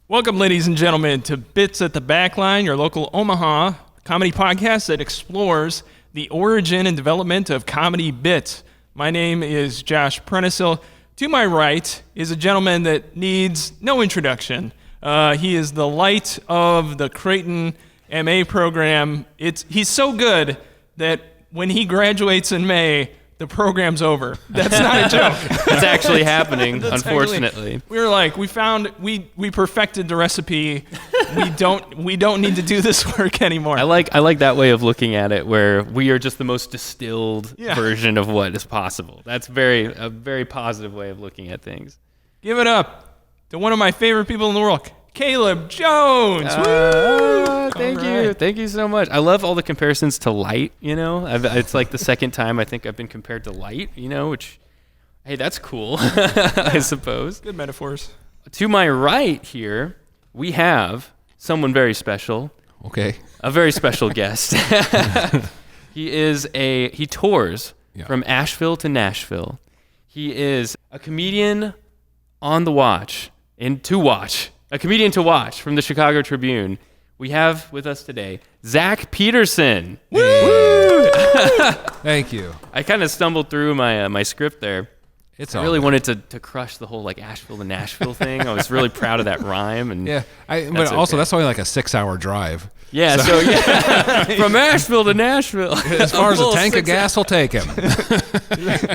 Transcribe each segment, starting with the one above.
Welcome, ladies and gentlemen, to Bits at the Backline, your local Omaha comedy podcast that explores the origin and development of comedy bits. My name is Josh Prentisil. To my right is a gentleman that needs no introduction. He is the light of the Creighton MA program. He's so good that when he graduates in May, the program's over. That's not a joke. It's actually happening, unfortunately. We were like, we perfected the recipe. We don't need to do this work anymore. I like that way of looking at it, where we are just the most distilled version of what is possible. That's a very positive way of looking at things. Give it up to one of my favorite people in the world, Caleb Jones. Thank you so much. I love all the comparisons to light. It's like the second time I think I've been compared to light. Which, hey, that's cool. I suppose. Good metaphors. To my right here, we have someone very special. Okay. A very special guest. He tours from Asheville to Nashville. He is a comedian on the watch and to watch. A comedian to watch from the Chicago Tribune. We have with us today Zach Peterson. Woo! Thank you. I kind of stumbled through my script there. I really wanted to crush the whole like Asheville to Nashville thing. I was really proud of that rhyme. And but also that's only like a 6-hour drive. Yeah, so from Asheville to Nashville. As far as a tank of gas will take him.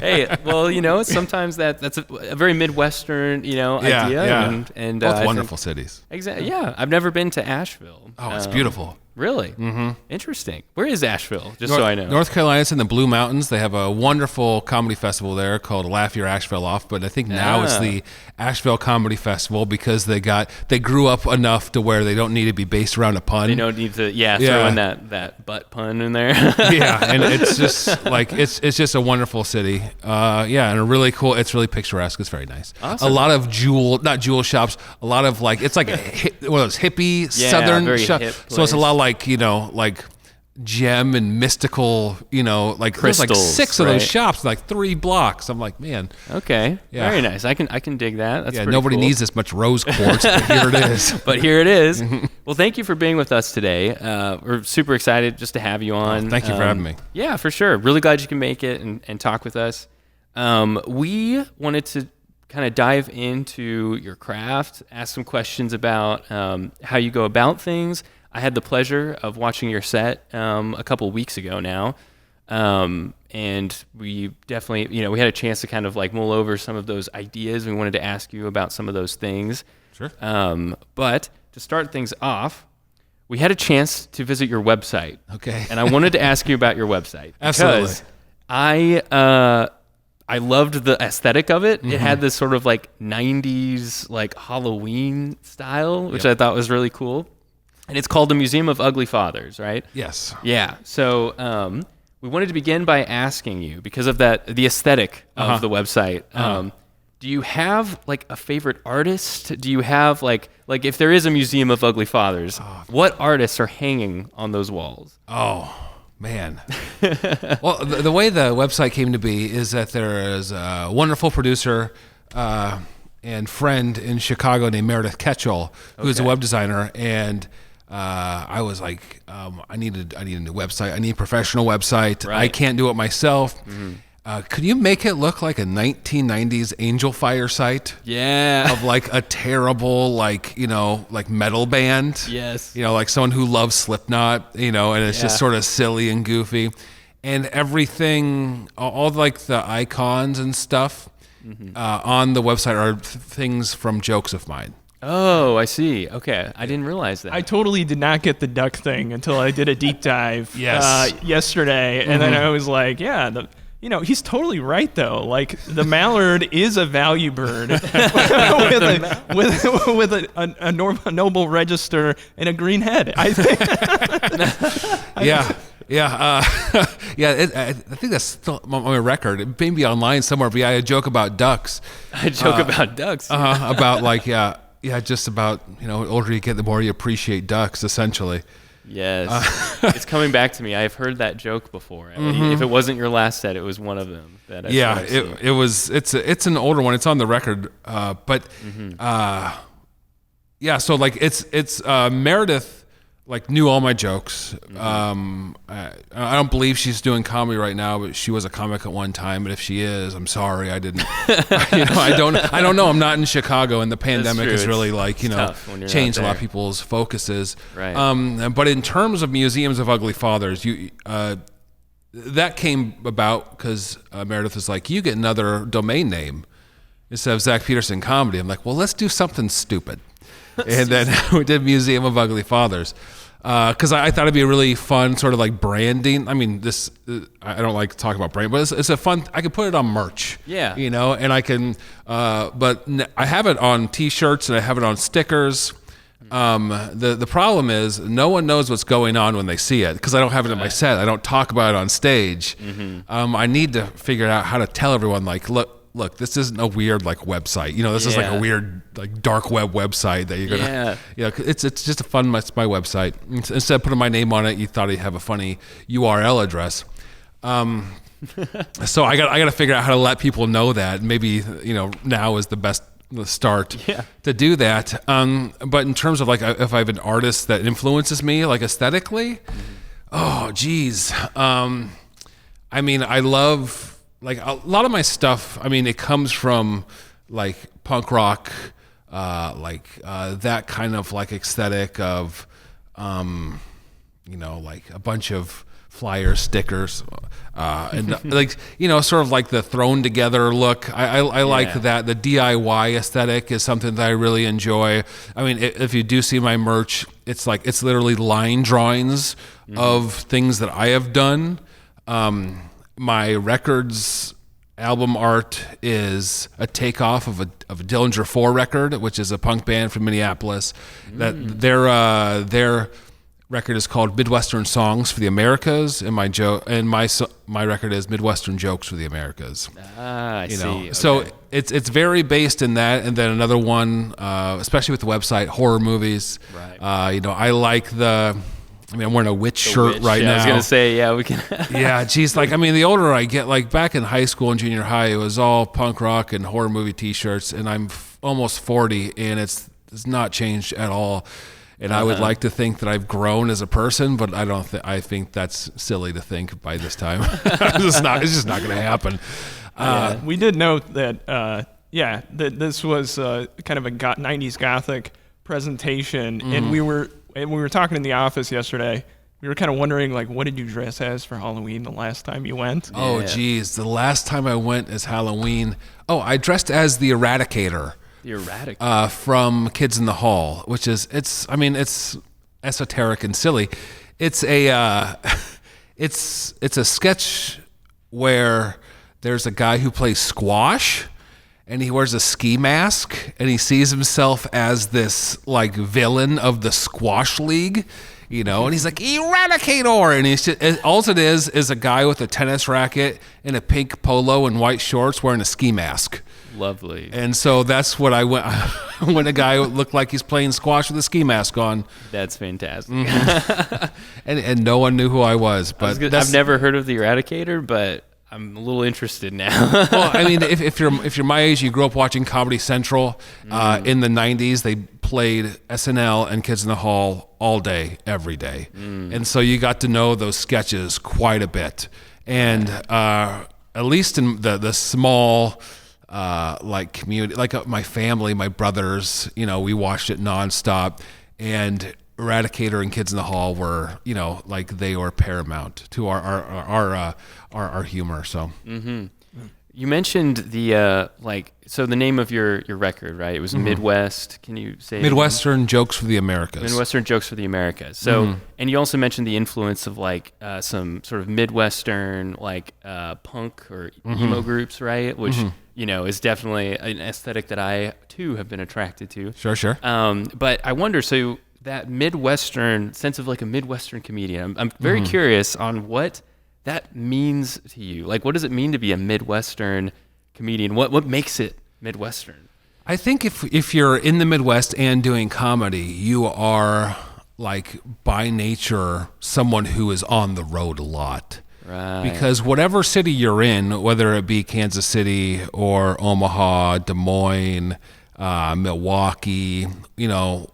Hey, well, sometimes that's a very Midwestern, idea. Yeah. And both wonderful cities. Exactly. Yeah, I've never been to Asheville. Oh, it's beautiful. Really? Mm-hmm. Interesting. Where is Asheville? So I know. North Carolina, it's in the Blue Mountains. They have a wonderful comedy festival there called Laugh Your Asheville Off. But I think now it's the Asheville Comedy Festival because they grew up enough to where they don't need to be based around a pun. They don't need to, throw in that butt pun in there. And it's just like it's just a wonderful city. And a really cool. It's really picturesque. It's very nice. Awesome. A lot of not jewel shops. A lot of it's like one of those hippie southern shops. So it's a lot like gem and mystical, like crystals, there's like 6 of those shops, like 3 blocks. I'm like, man. Okay. Yeah. Very nice. I can dig that. That's nobody cool. needs this much rose quartz, but here it is. But here it is. Well, thank you for being with us today. We're super excited just to have you on. Thank you for having me. Yeah, for sure. Really glad you can make it and talk with us. We wanted to kind of dive into your craft, ask some questions about how you go about things. I had the pleasure of watching your set a couple weeks ago now, and we definitely, we had a chance to kind of like mull over some of those ideas. We wanted to ask you about some of those things. Sure. But to start things off, we had a chance to visit your website. Okay. And I wanted to ask you about your website. Absolutely. Because I loved the aesthetic of it. Mm-hmm. It had this sort of like 90s like Halloween style, which I thought was really cool. And it's called the Museum of Ugly Fathers, right? Yes. Yeah. So we wanted to begin by asking you, because of the aesthetic of the website, do you have like a favorite artist? Do you have like if there is a Museum of Ugly Fathers, what artists are hanging on those walls? Oh, man. Well, the way the website came to be is that there is a wonderful producer and friend in Chicago named Meredith Ketchell, who's a web designer, and I was like, I need a new website. I need a professional website. Right. I can't do it myself. Mm-hmm. Could you make it look like a 1990s Angel Fire site? Yeah. Of like a terrible, like metal band. Yes. Like someone who loves Slipknot, and it's just sort of silly and goofy. And everything, all like the icons and stuff on the website are things from jokes of mine. Oh, I see. Okay. I didn't realize that. I totally did not get the duck thing until I did a deep dive yesterday. And then I was like, he's totally right, though. Like, the mallard is a value bird with a noble register and a green head, I think. I think that's still on my record. It may be online somewhere, but I had a joke about ducks. About ducks. About like, just about, the older you get, the more you appreciate ducks, essentially. Yes. It's coming back to me. I've heard that joke before. If it wasn't your last set, it was one of them. It was. It's an older one. It's on the record. But yeah, so like it's Meredith like knew all my jokes. I don't believe she's doing comedy right now, but she was a comic at one time. But if she is, I'm sorry, I didn't. I don't know. I'm not in Chicago, and the pandemic has really changed a lot of people's focuses. Right. But in terms of museums of ugly fathers, that came about because Meredith was like, you get another domain name instead of Zach Peterson Comedy. I'm like, well, let's do something stupid. And then we did Museum of Ugly Fathers because I thought it'd be a really fun sort of like branding. I mean, I don't like to talk about brand, but it's a fun. I could put it on merch. Yeah. And I can. But I have it on T-shirts and I have it on stickers. The problem is no one knows what's going on when they see it because I don't have it in my set. I don't talk about it on stage. I need to figure out how to tell everyone like, look, this isn't a weird like website. This is like a weird like dark web website that you're gonna. It's just a fun. It's my website. Instead of putting my name on it, you thought I'd have a funny URL address. So I got to figure out how to let people know that. Maybe now is the start to do that. But in terms of like if I have an artist that influences me like aesthetically, oh geez. I mean, I love. Like a lot of my stuff, I mean, it comes from like punk rock, that kind of like aesthetic of, like a bunch of flyer stickers, and like sort of like the thrown together look. I like that. The DIY aesthetic is something that I really enjoy. I mean, if you do see my merch, it's literally line drawings of things that I have done. My records album art is a takeoff of a Dillinger 4 record, which is a punk band from Minneapolis. That their record is called Midwestern Songs for the Americas, and my record is Midwestern Jokes for the Americas. I see. Okay. So it's very based in that, and then another one, especially with the website, horror movies. Right. I like I'm wearing a witch shirt right now. I was going to say, we can. Yeah, geez. Like, I mean, the older I get, like back in high school and junior high, it was all punk rock and horror movie T-shirts, and I'm almost 40, and it's not changed at all. And I would like to think that I've grown as a person, but I don't. I think that's silly to think by this time. It's just not going to happen. We did note that, that this was kind of a 90s Gothic presentation, and we were talking in the office yesterday. We were kind of wondering, like, what did you dress as for Halloween the last time you went? Oh, geez. The last time I went as Halloween, I dressed as the Eradicator. The Eradicator. From Kids in the Hall, which is, it's esoteric and silly. It's a sketch where there's a guy who plays squash, and he wears a ski mask, and he sees himself as this like villain of the squash league, and he's like Eradicator, and he's just, all it is a guy with a tennis racket and a pink polo and white shorts wearing a ski mask. Lovely. And so that's what I went when a guy looked like he's playing squash with a ski mask on. That's fantastic. and no one knew who I was. But I've never heard of the Eradicator, but I'm a little interested now. Well, I mean, if you're my age, you grew up watching Comedy Central. In the 90s, they played SNL and Kids in the Hall all day, every day. And so you got to know those sketches quite a bit. And at least in the small like community, like my family, my brothers, we watched it nonstop. And Eradicator and Kids in the Hall were, like they were paramount to our humor. So, you mentioned the so the name of your record, right? It was Midwest. Can you say Midwestern Jokes for the Americas? Midwestern Jokes for the Americas. So, and you also mentioned the influence of like some sort of Midwestern like punk or emo groups, right? Which is definitely an aesthetic that I too have been attracted to. Sure. But I wonder, so that Midwestern sense of like a Midwestern comedian, I'm very curious on what that means to you. Like, what does it mean to be a Midwestern comedian? What makes it Midwestern? I think if you're in the Midwest and doing comedy, you are like by nature someone who is on the road a lot. Right. Because whatever city you're in, whether it be Kansas City or Omaha, Des Moines, Milwaukee,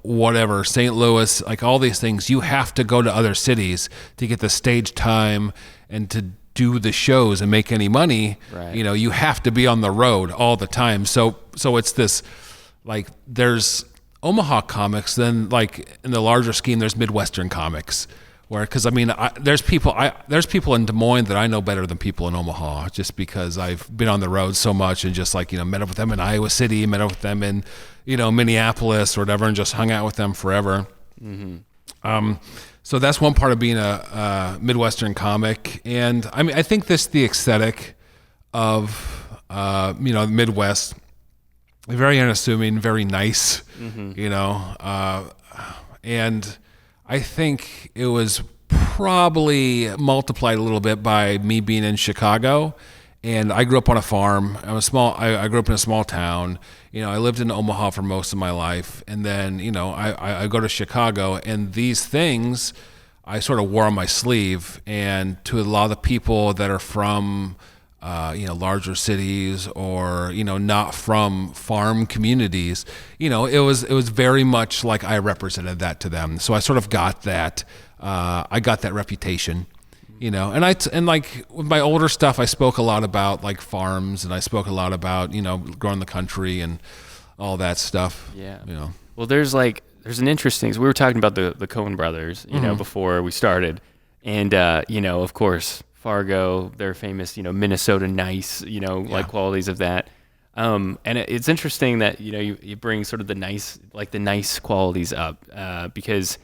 whatever, St. Louis, like all these things, you have to go to other cities to get the stage time and to do the shows and make any money. Right. You have to be on the road all the time. So it's this, like, there's Omaha comics, then like in the larger scheme, there's Midwestern comics. Because there's people in Des Moines that I know better than people in Omaha, just because I've been on the road so much and just like met up with them in Iowa City, met up with them in Minneapolis or whatever, and just hung out with them forever. Mm-hmm. So that's one part of being a Midwestern comic, and I think the aesthetic of the Midwest, very unassuming, very nice, and I think it was probably multiplied a little bit by me being in Chicago, and I grew up on a farm. I grew up in a small town. I lived in Omaha for most of my life, and then I go to Chicago, and these things I sort of wore on my sleeve. And to a lot of the people that are from larger cities or not from farm communities, it was very much like I represented that to them. So I sort of got that. I got that reputation, and like with my older stuff, I spoke a lot about like farms, and I spoke a lot about growing the country and all that stuff. Yeah. Well, there's an interesting. So we were talking about the Coen brothers, before we started, and of course, Fargo, their famous, Minnesota nice, like qualities of that. And it's interesting that, you bring sort of the nice qualities up, because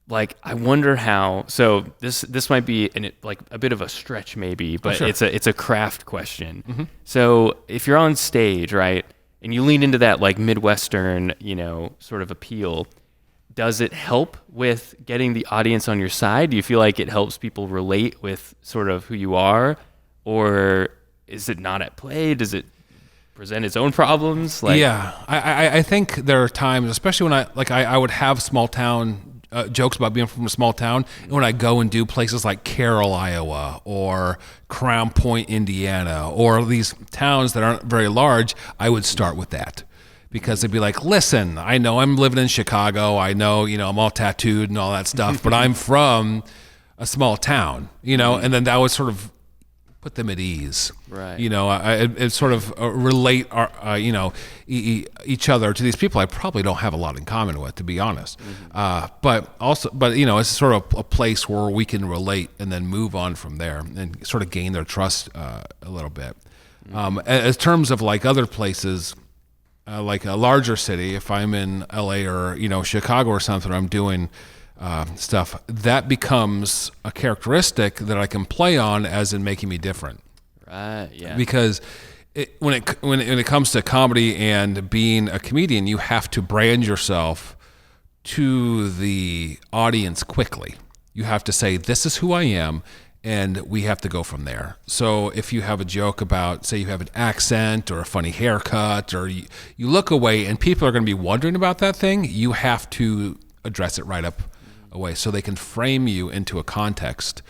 like, I wonder how, so this might be a bit of a stretch maybe, but sure. it's a craft question. Mm-hmm. So if you're on stage, right, and you lean into that like Midwestern, sort of appeal, does it help with getting the audience on your side? Do you feel like it helps people relate with sort of who you are, or is it not at play? Does it present its own problems? Yeah, I think there are times, especially when I would have small town jokes about being from a small town, and when I go and do places like Carroll, Iowa, or Crown Point, Indiana, or these towns that aren't very large, I would start with that. Because they'd be like, listen, I know I'm living in Chicago. I know, I'm all tattooed and all that stuff, but I'm from a small town, and then that would sort of put them at ease. Right. It sort of relate, each other to these people I probably don't have a lot in common with, to be honest. Mm-hmm. But it's sort of a place where we can relate and then move on from there and sort of gain their trust a little bit. Mm-hmm. As terms of like other places, like a larger city, if I'm in LA or Chicago or something, I'm doing stuff that becomes a characteristic that I can play on, as in making me different. Right. Yeah. Because when it comes to comedy and being a comedian, you have to brand yourself to the audience quickly. You have to say, "This is who I am." And we have to go from there. So if you have a joke about, say you have an accent or a funny haircut, or you look away and people are going to be wondering about that thing, you have to address it right up away so they can frame you into a context.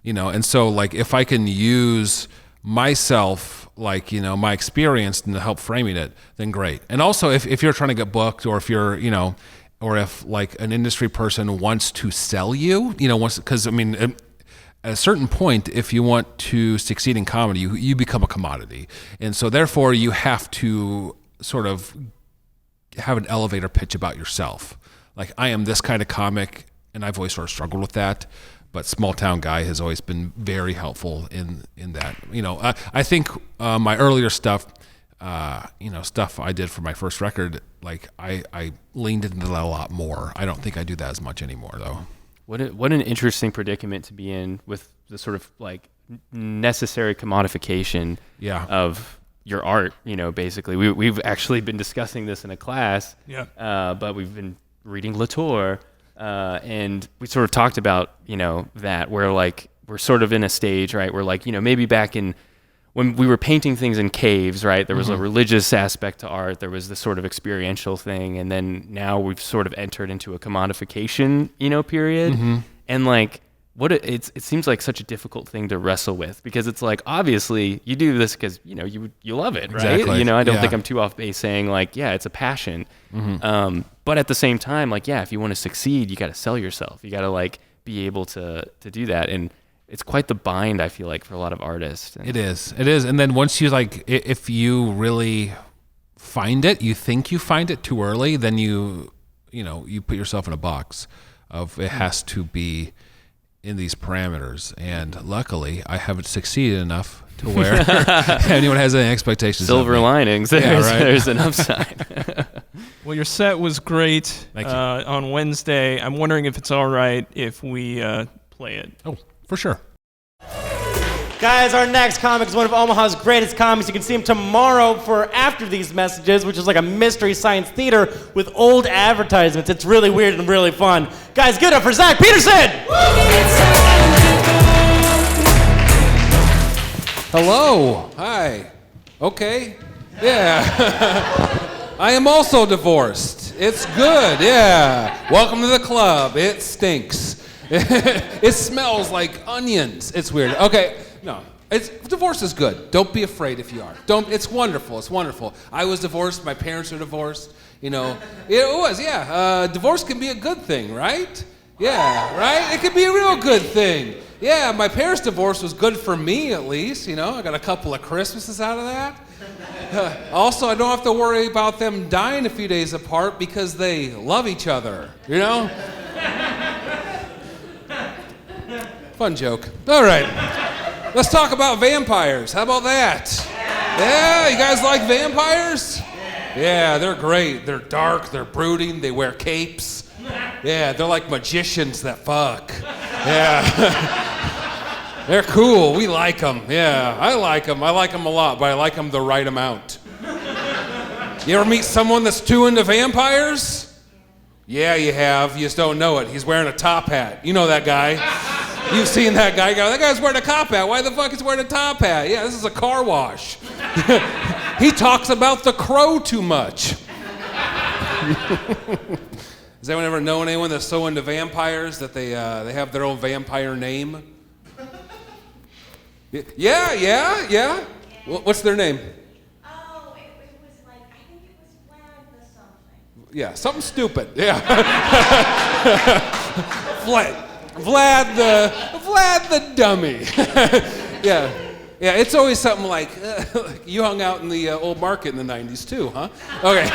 And so like if I can use myself, like, my experience to help framing it, then great. And also if you're trying to get booked, or if you're, or if like an industry person wants to sell you, because at a certain point, if you want to succeed in comedy, you become a commodity. And so therefore you have to sort of have an elevator pitch about yourself. Like, I am this kind of comic, and I've always sort of struggled with that. But Small Town Guy has always been very helpful in that. I think my earlier stuff, stuff I did for my first record, like I leaned into that a lot more. I don't think I do that as much anymore, though. What an interesting predicament to be in, with the sort of like necessary commodification of your art. Basically, we've actually been discussing this in a class. Yeah. But we've been reading Latour, and we sort of talked about that, where like we're sort of in a stage, right, where like maybe back in when we were painting things in caves, right, there was a religious aspect to art, there was this sort of experiential thing, and then now we've sort of entered into a commodification, period. Mm-hmm. And like it seems like such a difficult thing to wrestle with, because it's like, obviously you do this because you love it, right? Exactly. I don't think I'm too off base saying like, yeah, it's a passion. But at the same time, like, yeah, if you want to succeed, you got to sell yourself. You got to like be able to do that, and it's quite the bind, I feel like, for a lot of artists. It is. And then once you like, if you really find it, you think you find it too early, then you put yourself in a box of it has to be in these parameters. And luckily, I haven't succeeded enough to where anyone has any expectations. Silver linings. There's an upside. Well, your set was great Thank you. on Wednesday. I'm wondering if it's all right if we play it. Oh, for sure. Guys, our next comic is one of Omaha's greatest comics. You can see him tomorrow for After These Messages, which is like a mystery science theater with old advertisements. It's really weird and really fun. Guys, give it up for Zach Peterson! Hello. Hi. Okay. Yeah. I am also divorced. It's good. Yeah. Welcome to the club. It stinks. It smells like onions. It's weird. Okay. No. Divorce is good. Don't be afraid if you are. It's wonderful. It's wonderful. I was divorced. My parents are divorced. It was, yeah. Divorce can be a good thing, right? Yeah, right? It could be a real good thing. Yeah, my parents' divorce was good for me, at least. I got a couple of Christmases out of that. Also, I don't have to worry about them dying a few days apart because they love each other, Fun joke. All right. Let's talk about vampires. How about that? Yeah, you guys like vampires? Yeah, they're great. They're dark, they're brooding, they wear capes. Yeah, they're like magicians that fuck. Yeah. They're cool. We like them. Yeah, I like them. I like them a lot, but I like them the right amount. You ever meet someone that's too into vampires? Yeah, you have. You just don't know it. He's wearing a top hat. You know that guy. You've seen that guy. That guy's wearing a top hat. Why the fuck is he wearing a top hat? Yeah, this is a car wash. He talks about the Crow too much. Has anyone ever known anyone that's so into vampires that they have their own vampire name? Yeah. What's their name? Oh, it was like, I think it was Vlad the something. Yeah, something stupid. Yeah. Vlad the dummy. Yeah. Yeah, it's always something like, you hung out in the old market in the 90s too, huh? Okay.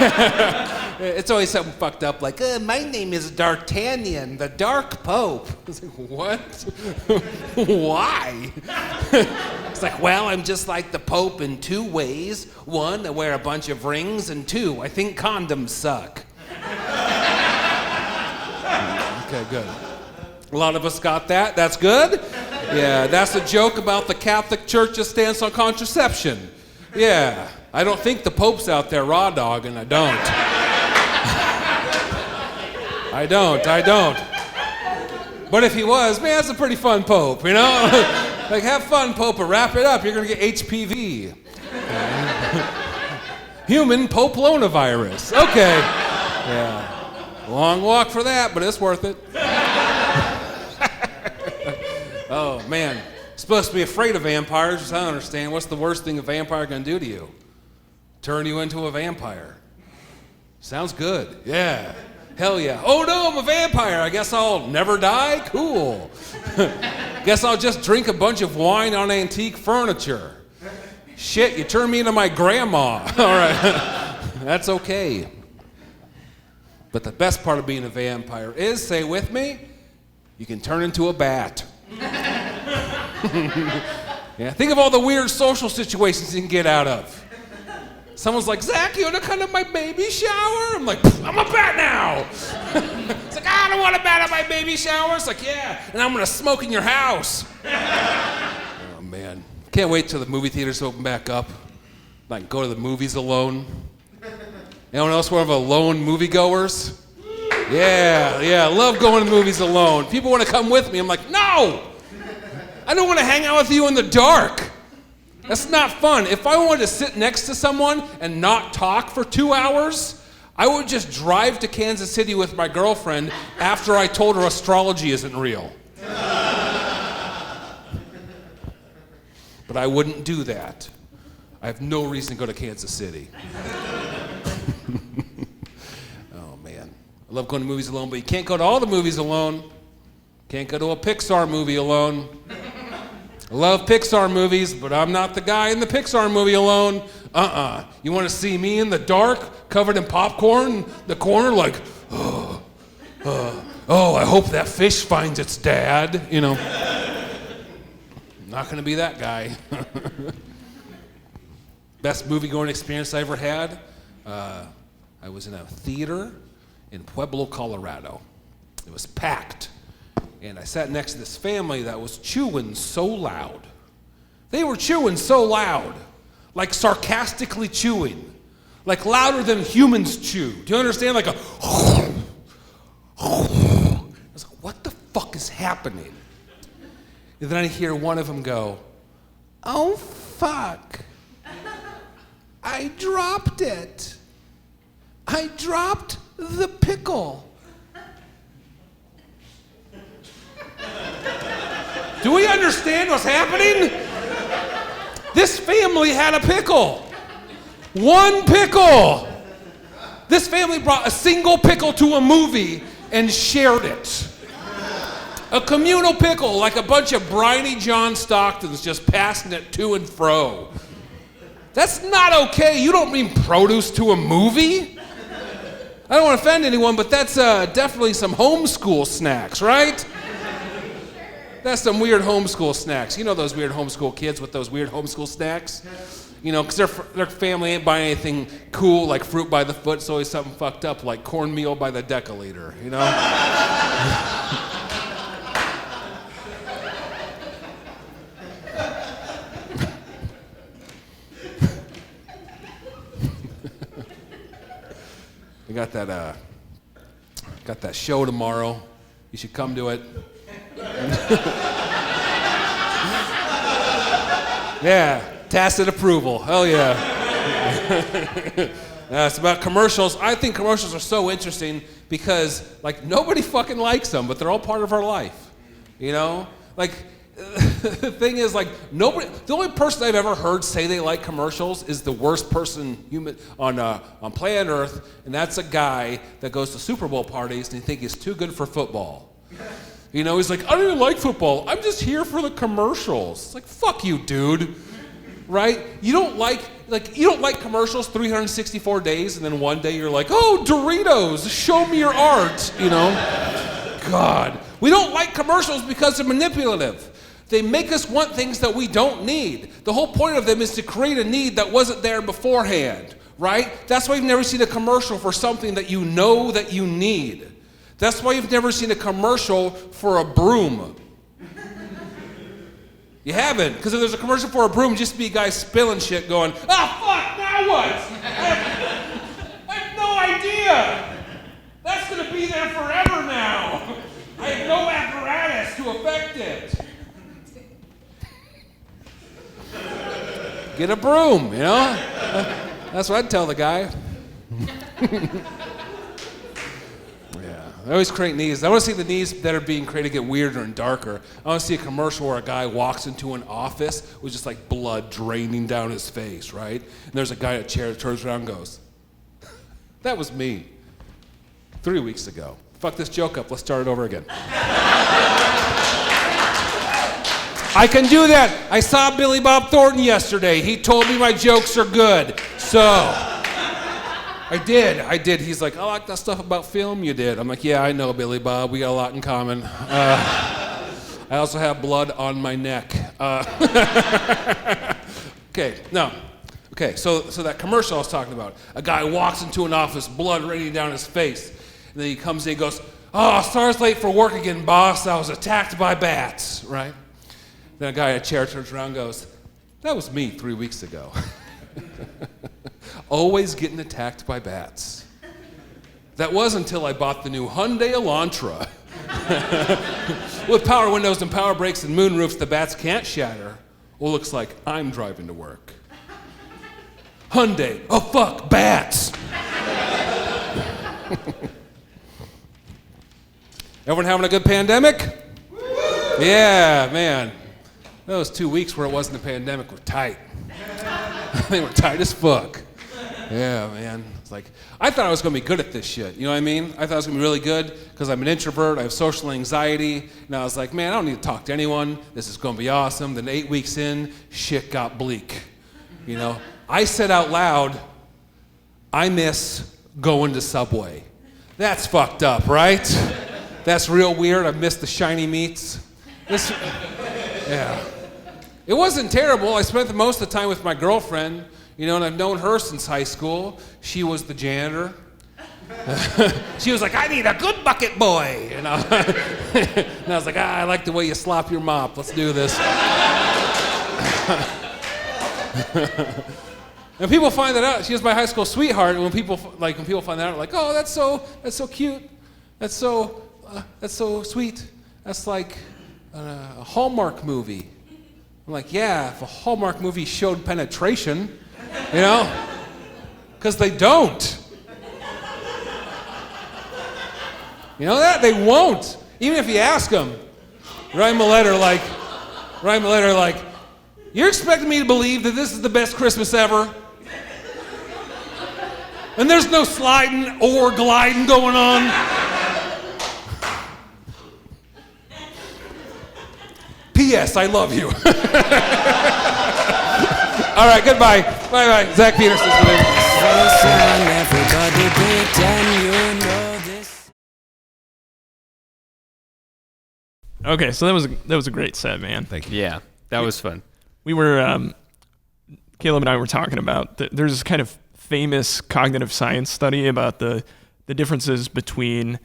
It's always something fucked up like, my name is D'Artagnan, the Dark Pope. It's like, what? Why? It's like, well, I'm just like the Pope in two ways. One, I wear a bunch of rings, and two, I think condoms suck. Okay, good. A lot of us got that. That's good. Yeah, that's a joke about the Catholic Church's stance on contraception. Yeah, I don't think the Pope's out there raw dogging. I don't. But if he was, man, that's a pretty fun Pope, Like, have fun, Pope, but wrap it up. You're going to get HPV. Human papillomavirus. Okay. Yeah. Long walk for that, but it's worth it. Oh, man. Supposed to be afraid of vampires, which I don't understand. What's the worst thing a vampire can do to you? Turn you into a vampire. Sounds good. Yeah. Hell yeah. Oh, no, I'm a vampire. I guess I'll never die? Cool. Guess I'll just drink a bunch of wine on antique furniture. Shit, you turned me into my grandma. All right. That's okay. But the best part of being a vampire is, say with me, you can turn into a bat. Yeah, think of all the weird social situations you can get out of. Someone's like, Zach, you want to come to my baby shower? I'm like, I'm a bat now. It's like, I don't want a bat at my baby shower. It's like, yeah, and I'm going to smoke in your house. Oh, man. Can't wait till the movie theaters open back up. I can go to the movies alone. Anyone else one of the lone moviegoers? Yeah, I love going to the movies alone. People want to come with me. I'm like, no! I don't want to hang out with you in the dark. That's not fun. If I wanted to sit next to someone and not talk for 2 hours, I would just drive to Kansas City with my girlfriend after I told her astrology isn't real. but I wouldn't do that. I have no reason to go to Kansas City. Oh, man. I love going to movies alone, but you can't go to all the movies alone. Can't go to a Pixar movie alone. I love Pixar movies, but I'm not the guy in the Pixar movie alone. You want to see me in the dark, covered in popcorn, the corner, like, oh, I hope that fish finds its dad, you know. Not going to be that guy. Best movie-going experience I ever had, I was in a theater in Pueblo, Colorado. It was packed. And I sat next to this family that was chewing so loud. They were chewing so loud, like sarcastically chewing, like louder than humans chew. Do you understand? Like a I was like, what the fuck is happening? And then I hear one of them go, oh, fuck. I dropped it. I dropped the pickle. Do we understand what's happening? This family had a pickle. One pickle. This family brought a single pickle to a movie and shared it. A communal pickle, like a bunch of briny John Stocktons just passing it to and fro. That's not okay. You don't bring produce to a movie. I don't want to offend anyone, but that's definitely some homeschool snacks, right? That's some weird homeschool snacks. You know those weird homeschool kids with those weird homeschool snacks? You know, because their family ain't buying anything cool like fruit by the foot. It's always something fucked up like cornmeal by the deciliter, you know? We got that show tomorrow. You should come to it. Yeah, tacit approval. Hell yeah. It's about commercials. I think commercials are so interesting because, like, nobody fucking likes them, but they're all part of our life. You know? Like, the thing is, like, nobody. The only person I've ever heard say they like commercials is the worst person human on planet Earth, and that's a guy that goes to Super Bowl parties and he thinks he's too good for football. You know, he's like, I don't even like football. I'm just here for the commercials. It's like, fuck you, dude. Right? You don't like commercials 364 days, and then one day you're like, oh, Doritos, show me your art. You know? God. We don't like commercials because they're manipulative. They make us want things that we don't need. The whole point of them is to create a need that wasn't there beforehand. Right? That's why you've never seen a commercial for something that you know that you need. That's why you've never seen a commercial for a broom. You haven't, because if there's a commercial for a broom, just be a guy spilling shit going, ah, fuck, now what? I have no idea. That's going to be there forever now. I have no apparatus to affect it. Get a broom, you know? That's what I'd tell the guy. I always create needs. I want to see the needs that are being created get weirder and darker. I want to see a commercial where a guy walks into an office with just like blood draining down his face, right? And there's a guy in a chair that turns around and goes, that was me 3 weeks ago. Fuck this joke up. Let's start it over again. I can do that. I saw Billy Bob Thornton yesterday. He told me my jokes are good. So... I did. He's like, I like that stuff about film you did. I'm like, yeah, I know, Billy Bob. We got a lot in common. I also have blood on my neck. Okay, so that commercial I was talking about. A guy walks into an office, blood raining down his face. And then he comes in and goes, oh, sorry, late for work again, boss. I was attacked by bats, right? Then a guy in a chair turns around and goes, that was me 3 weeks ago. Always getting attacked by bats. That was until I bought the new Hyundai Elantra. With power windows and power brakes and moonroofs the bats can't shatter. Well, looks like I'm driving to work. Hyundai, oh fuck, bats. Everyone having a good pandemic? Yeah, man. those 2 weeks where it wasn't the pandemic were tight. They were tight as fuck. Yeah, man. It's like, I thought I was going to be good at this shit. You know what I mean? I thought I was going to be really good because I'm an introvert. I have social anxiety. And I was like, man, I don't need to talk to anyone. This is going to be awesome. Then 8 weeks in, shit got bleak. You know? I said out loud, I miss going to Subway. That's fucked up, right? That's real weird. I miss the shiny meats. Yeah. It wasn't terrible. I spent the most of the time with my girlfriend, you know, and I've known her since high school. She was the janitor. She was like, I need a good bucket boy. And I was like, I like the way you slop your mop. Let's do this. And people find that out. She was my high school sweetheart. And when people find that out, like, oh, that's so cute. That's so sweet. That's like a Hallmark movie. I'm like, yeah, if a Hallmark movie showed penetration, you know, because they don't. You know that? They won't. Even if you ask them, write them a letter like, you're expecting me to believe that this is the best Christmas ever? And there's no sliding or gliding going on? P.S. I love you. All right, goodbye. Bye-bye. Zach Peterson's the name. Okay, so that was a great set, man. Thank you. Yeah, that was fun. We were Caleb and I were talking about there's this kind of famous cognitive science study about the differences between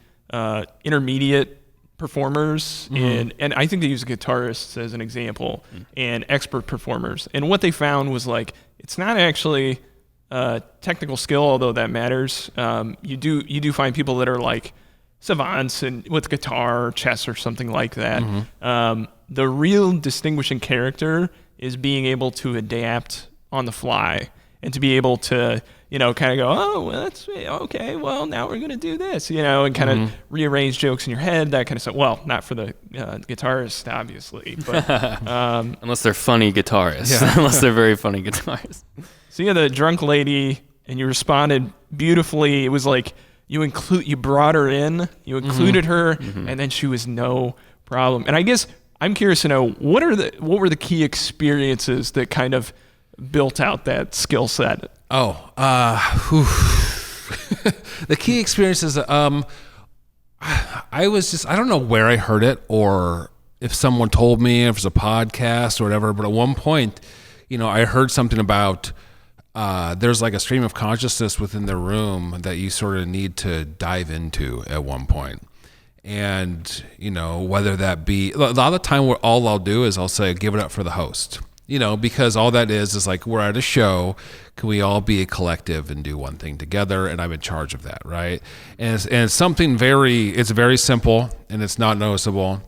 intermediate performers and I think they use guitarists as an example and expert performers. And what they found was like it's not actually technical skill, although that matters. You do find people that are like savants and with guitar or chess or something like that. The real distinguishing character is being able to adapt on the fly and to be able to, you know, kind of go, oh, well, that's okay. Well, now we're going to do this, you know, and kind of rearrange jokes in your head, that kind of stuff. Well, not for the guitarist, obviously, but Unless they're funny guitarists. Yeah. Unless they're very funny guitarists. so you had the drunk lady, and you responded beautifully. It was like you brought her in, you included her, and then she was no problem. And I guess I'm curious to know what were the key experiences that kind of built out that skill set? The key experiences, I don't know where I heard it or if someone told me, if it was a podcast or whatever, but at one point, you know, I heard something about there's like a stream of consciousness within the room that you sort of need to dive into at one point. And, you know, whether that be, a lot of the time all I'll do is I'll say, give it up for the host. You know, because all that is like we're at a show. Can we all be a collective and do one thing together? And I'm in charge of that, right? And it's something it's very simple and it's not noticeable,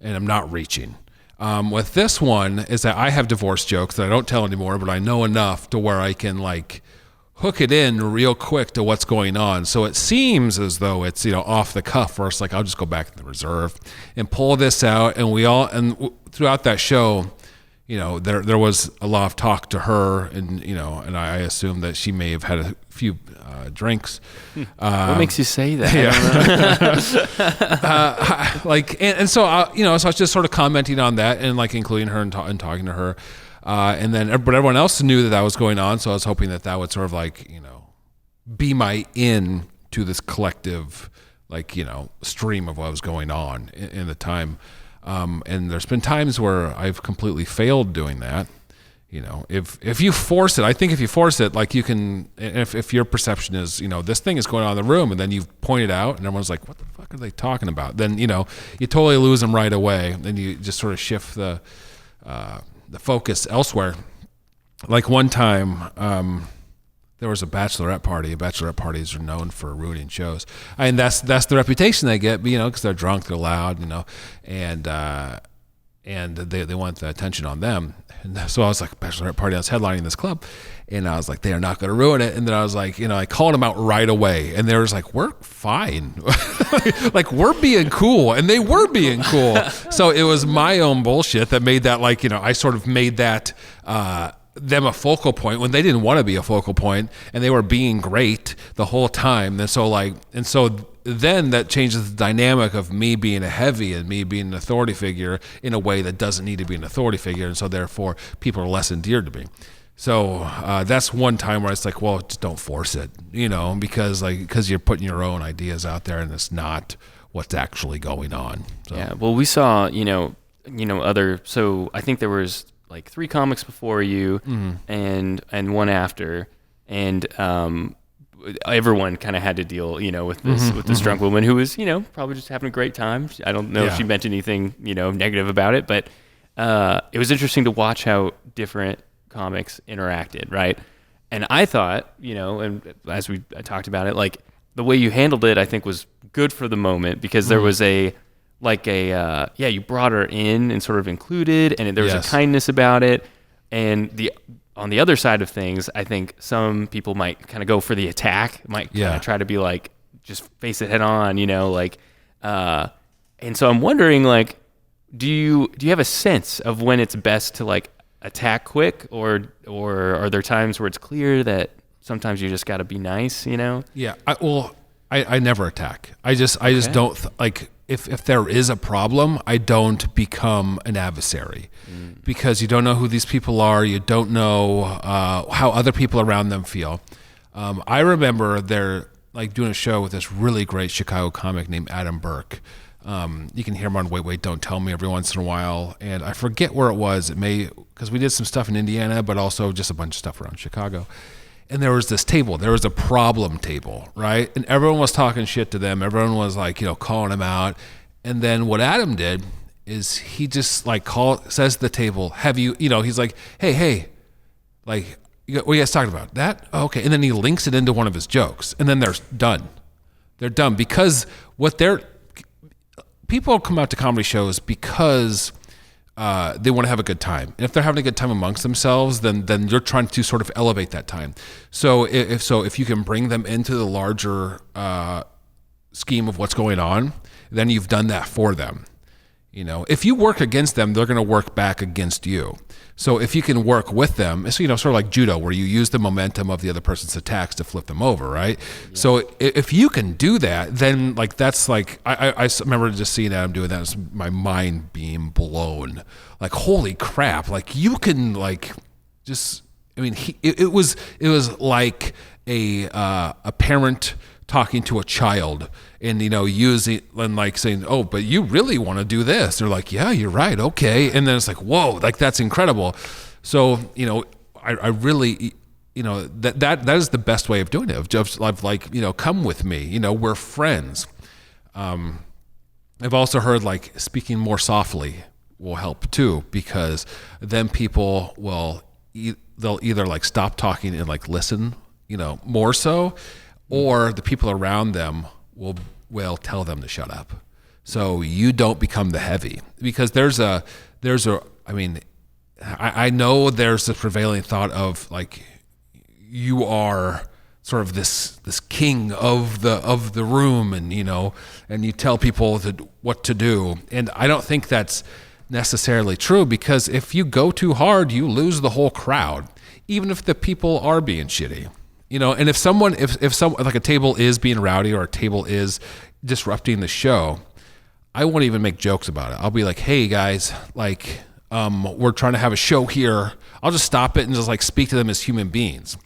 and I'm not reaching. With this one is that I have divorce jokes that I don't tell anymore, but I know enough to where I can like hook it in real quick to what's going on. So it seems as though it's, you know, off the cuff where it's like, I'll just go back to the reserve and pull this out. And throughout that show, you know, there was a lot of talk to her, and you know, and I assume that she may have had a few drinks. What makes you say that? Yeah. So you know, so I was just sort of commenting on that and like including her and talking to her, and then but everyone else knew that was going on, so I was hoping that would sort of like, you know, be my in to this collective, like, you know, stream of what was going on in the time. And there's been times where I've completely failed doing that. You know, if you force it, I think if you force it, like you can, if your perception is, you know, this thing is going on in the room, and then you point it out and everyone's like, what the fuck are they talking about? Then, you know, you totally lose them right away. Then you just sort of shift the focus elsewhere. Like one time, there was a bachelorette party. Bachelorette parties are known for ruining shows. I mean, that's the reputation they get, you know, because they're drunk, they're loud, you know, and and they want the attention on them. And so I was like, bachelorette party, I was headlining this club, and I was like, they are not going to ruin it. And then I was like, I called them out right away, and they was like, we're fine. Like, we're being cool, and they were being cool. So it was my own bullshit that made that, like, I sort of made that them a focal point when they didn't want to be a focal point, and they were being great the whole time. And so then that changes the dynamic of me being a heavy and me being an authority figure in a way that doesn't need to be an authority figure, and so therefore people are less endeared to me. So that's one time where it's like, well, just don't force it, because you're putting your own ideas out there, and it's not what's actually going on. So. Yeah. Well, we saw, other. So I think there was like 3 comics before you, and one after, and everyone kind of had to deal, with this drunk woman who was, probably just having a great time. I don't know if she meant anything, negative about it, but it was interesting to watch how different comics interacted, right? And I thought, and as we talked about it, like the way you handled it, I think was good for the moment, because there was you brought her in and sort of included, and there was a kindness about it. And on the other side of things, I think some people might kind of go for the attack, might kind of try to be like, just face it head on, and so I'm wondering, like, do you have a sense of when it's best to like attack quick, or are there times where it's clear that sometimes you just got to be nice, Yeah. I never attack. I just don't like, if there is a problem, I don't become an adversary, because you don't know who these people are. You don't know how other people around them feel. I remember they're like doing a show with this really great Chicago comic named Adam Burke. You can hear him on Wait, Don't Tell Me every once in a while. And I forget where it was. It may, because we did some stuff in Indiana, but also just a bunch of stuff around Chicago. And there was this table. There was a problem table, right? And everyone was talking shit to them. Everyone was like, calling them out. And then what Adam did is he just like says to the table, have you, he's like, hey, like, what are you guys talking about? That? Oh, okay. And then he links it into one of his jokes. And then they're done. They're done, because people come out to comedy shows because they want to have a good time. And if they're having a good time amongst themselves, then you're trying to sort of elevate that time. So if you can bring them into the larger scheme of what's going on, then you've done that for them. If you work against them, they're going to work back against you. So if you can work with them, it's, sort of like judo, where you use the momentum of the other person's attacks to flip them over, right? Yeah. So if you can do that, then like that's like, I remember just seeing Adam doing that. It's my mind being blown. Like, holy crap! Like, you can like just. I mean, it was like a parent talking to a child, and using and like saying, oh, but you really want to do this. They're like, yeah, you're right, okay. And then it's like, whoa, like that's incredible. So I really, that is the best way of doing it, of just like, come with me, we're friends. I've also heard like speaking more softly will help too, because then people they'll either like stop talking and like listen, more so, or the people around them will tell them to shut up. So you don't become the heavy, because I know there's the prevailing thought of like, you are sort of this king of the room, and and you tell people what to do. And I don't think that's necessarily true, because if you go too hard, you lose the whole crowd, even if the people are being shitty. And if someone like a table is being rowdy, or a table is disrupting the show, I won't even make jokes about it. I'll be like, hey guys, like, we're trying to have a show here. I'll just stop it and just like speak to them as human beings.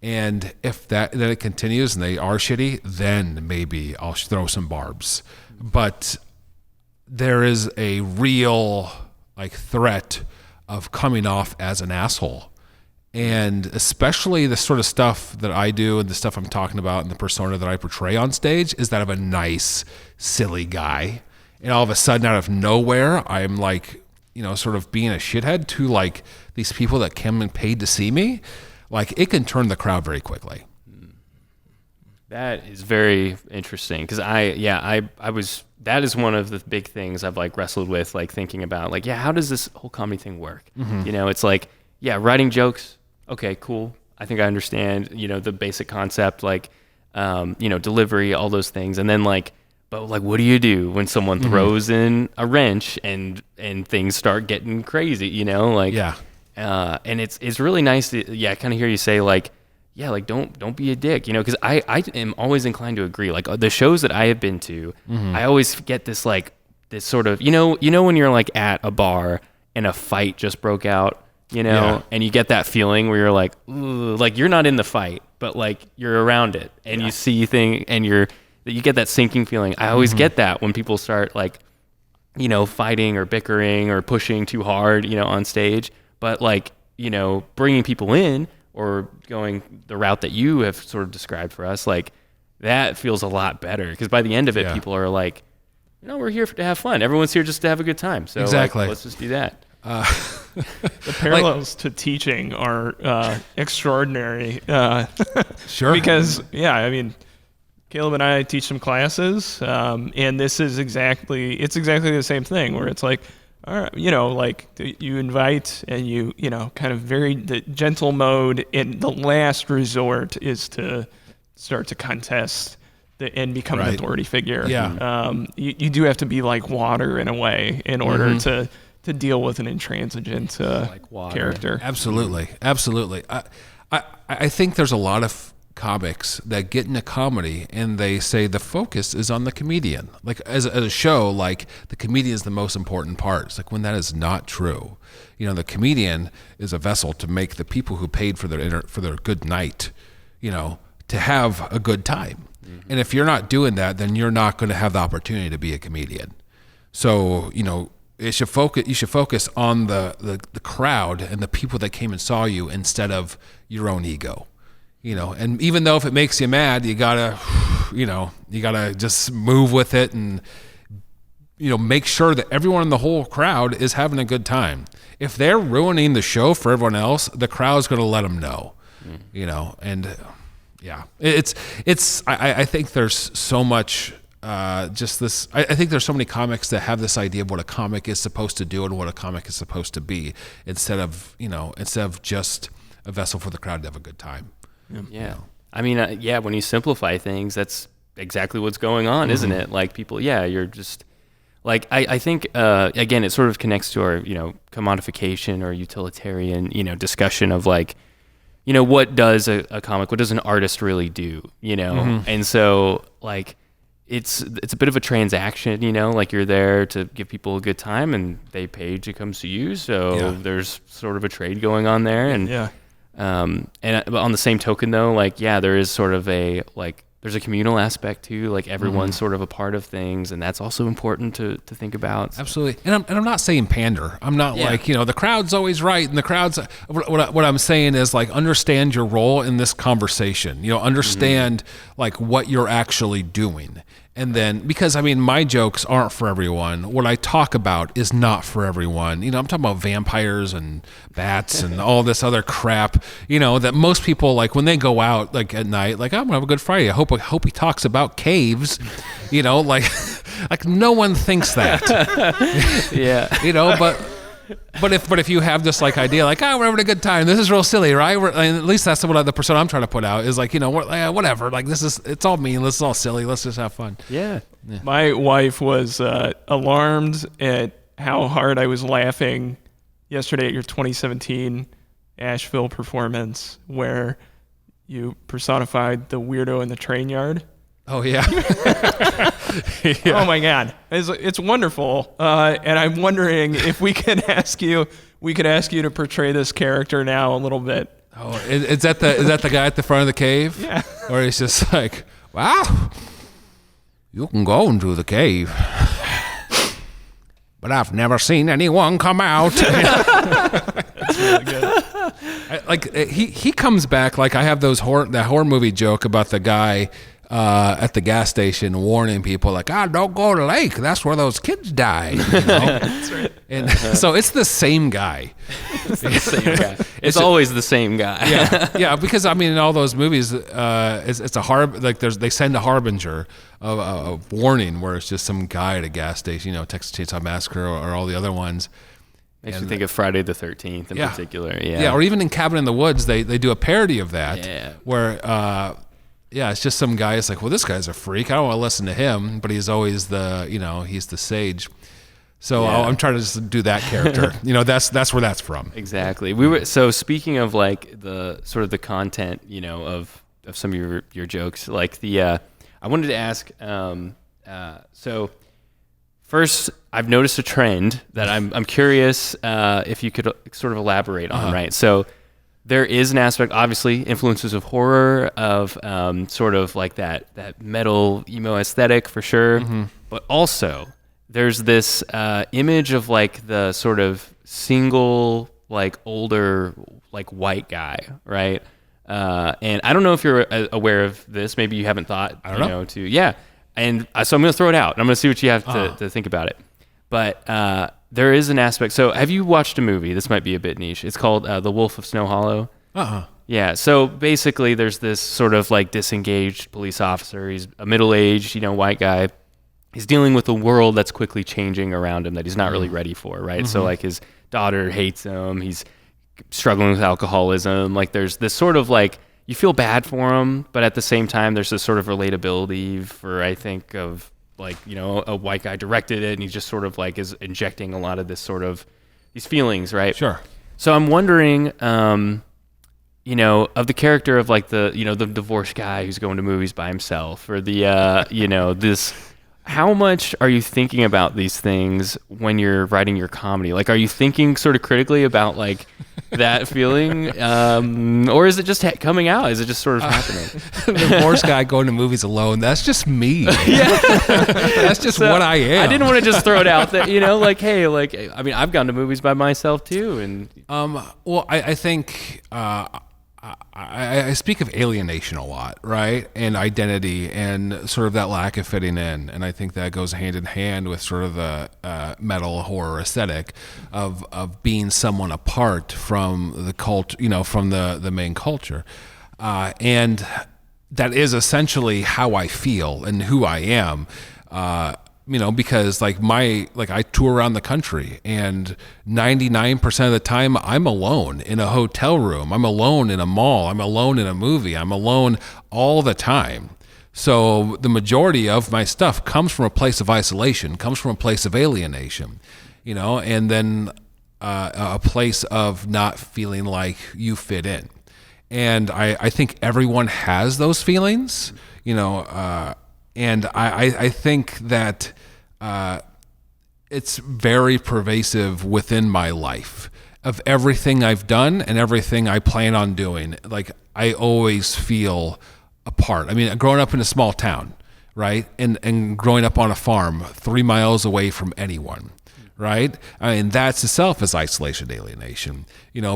And if then it continues and they are shitty, then maybe I'll throw some barbs. But there is a real like threat of coming off as an asshole. And especially the sort of stuff that I do and the stuff I'm talking about and the persona that I portray on stage is that of a nice, silly guy. And all of a sudden, out of nowhere, I'm like, sort of being a shithead to like these people that come and paid to see me. Like, it can turn the crowd very quickly. That is very interesting, because I was that is one of the big things I've like wrestled with, like thinking about like, yeah, how does this whole comedy thing work? You know, it's like, yeah, writing jokes. Okay, cool. I think I understand, you know, the basic concept, like, you know, delivery, all those things. And then like, but like, what do you do when someone throws in a wrench and things start getting crazy, you know, like, and it's really nice to, kind of hear you say like, yeah, like don't be a dick, you know, because I am always inclined to agree. Like the shows that I have been to, I always get this like this sort of, you know when you're like at a bar and a fight just broke out, you know, and you get that feeling where you're like, ooh, like you're not in the fight, but like you're around it and you see thing and you get that sinking feeling. I always get that when people start like, you know, fighting or bickering or pushing too hard, you know, on stage, but like, you know, bringing people in or going the route that you have sort of described for us, like that feels a lot better because by the end of it, people are like, you know, we're here to have fun. Everyone's here just to have a good time. So exactly. Like, let's just do that. The parallels to teaching are extraordinary. Sure. Because, I mean, Caleb and I teach some classes, and this is exactly the same thing where it's like, all right, you know, like you invite and you know, kind of the gentle mode, and the last resort is to start to contest and become an authority figure. Yeah. You do have to be like water in a way in order to deal with an intransigent character. Absolutely. I think there's a lot of comics that get into comedy and they say the focus is on the comedian. Like as a show, like the comedian is the most important part. It's like when that is not true. You know, the comedian is a vessel to make the people who paid for their good night, you know, to have a good time. And if you're not doing that, then you're not going to have the opportunity to be a comedian. So, you know, you should focus on the crowd and the people that came and saw you instead of your own ego. You know, and even though if it makes you mad, you gotta just move with it and, you know, make sure that everyone in the whole crowd is having a good time. If they're ruining the show for everyone else, the crowd's going to let them know, you know, and I think there's so much, I think there's so many comics that have this idea of what a comic is supposed to do and what a comic is supposed to be instead of just a vessel for the crowd to have a good time. Yeah. You know? I mean, when you simplify things, that's exactly what's going on, isn't it? Like people, you're just like, I think, again, it sort of connects to our, you know, commodification or utilitarian, you know, discussion of like, you know, what does a comic, what does an artist really do, you know? And so like, it's a bit of a transaction, you know, like you're there to give people a good time and they pay to come see you. So there's sort of a trade going on there. And, but on the same token though, like, there is sort of there's a communal aspect too, like everyone's sort of a part of things, and that's also important to think about. Absolutely. And I'm not saying pander. I'm not like, you know, the crowd's always right, and the crowd's, what I'm saying is like, understand your role in this conversation, you know, understand like what you're actually doing. And then, because I mean, my jokes aren't for everyone. What I talk about is not for everyone. You know, I'm talking about vampires and bats and all this other crap, you know, that most people, like when they go out like at night, like, I'm gonna have a good Friday. I hope he talks about caves, you know, like no one thinks that. You know, but if you have this like idea, like, we're having a good time, this is real silly, right? At least that's what the persona I'm trying to put out is like, you know, whatever. Like it's all meaningless, it's all silly. Let's just have fun. Yeah. My wife was alarmed at how hard I was laughing yesterday at your 2017 Asheville performance, where you personified the weirdo in the train yard. Oh yeah. Oh my God, it's wonderful, and I'm wondering if we could ask you to portray this character now a little bit. Oh, is that the guy at the front of the cave? Yeah. Or he's just like, wow, you can go into the cave, but I've never seen anyone come out. That's really good. He comes back like I have that horror movie joke about the guy. at the gas station warning people like, don't go to the lake. That's where those kids died. You know? That's right. And so it's the same guy. It's the same guy. It's always the same guy. Yeah, because I mean, in all those movies, it's a they send a harbinger of a warning where it's just some guy at a gas station, Texas Chainsaw Massacre or all the other ones. Makes me think of Friday the 13th in particular. Yeah, or even in Cabin in the Woods, they do a parody of that. Yeah. Where it's just some guy. It's like, well, this guy's a freak. I don't want to listen to him, but he's always he's the sage. So I'm trying to just do that character. That's where that's from. Exactly. So speaking of like the sort of the content, of some of your jokes, like I wanted to ask. So first, I've noticed a trend that I'm curious if you could sort of elaborate on. Right. So there is an aspect, obviously, influences of horror, of sort of like that metal emo aesthetic for sure, but also there's this image of like the sort of single, like older, like white guy, right? And I don't know if you're aware of this. Maybe you haven't thought, I don't know. And so I'm going to throw it out. And I'm going to see what you have to think about it. But there is an aspect. So have you watched a movie? This might be a bit niche. It's called The Wolf of Snow Hollow. Yeah. So basically, there's this sort of like disengaged police officer. He's a middle-aged, white guy. He's dealing with a world that's quickly changing around him that he's not really ready for, right? So like his daughter hates him. He's struggling with alcoholism. Like there's this sort of like, you feel bad for him, but at the same time, there's this sort of relatability for, I think, of like, a white guy directed it and he just sort of like is injecting a lot of this sort of these feelings, right? Sure. So I'm wondering, of the character of like the divorced guy who's going to movies by himself or the, how much are you thinking about these things when you're writing your comedy? Like, are you thinking sort of critically about like that feeling? Or is it just coming out? Is it just sort of happening? The divorced guy going to movies alone, that's just me. That's just what I am. I didn't want to just throw it out that, like, hey, like, I mean, I've gone to movies by myself too. And well, I think I speak of alienation a lot, right? And identity and sort of that lack of fitting in. And I think that goes hand in hand with sort of the metal horror aesthetic of being someone apart from the cult, from the main culture. And that is essentially how I feel and who I am. Because I tour around the country and 99% of the time I'm alone in a hotel room. I'm alone in a mall. I'm alone in a movie. I'm alone all the time. So the majority of my stuff comes from a place of isolation, comes from a place of alienation, and then a place of not feeling like you fit in. And I think everyone has those feelings, and I think that it's very pervasive within my life of everything I've done and everything I plan on doing. Like I always feel apart. I mean, growing up in a small town, right? And growing up on a farm 3 miles away from anyone, right? I mean, that's itself is isolation, alienation.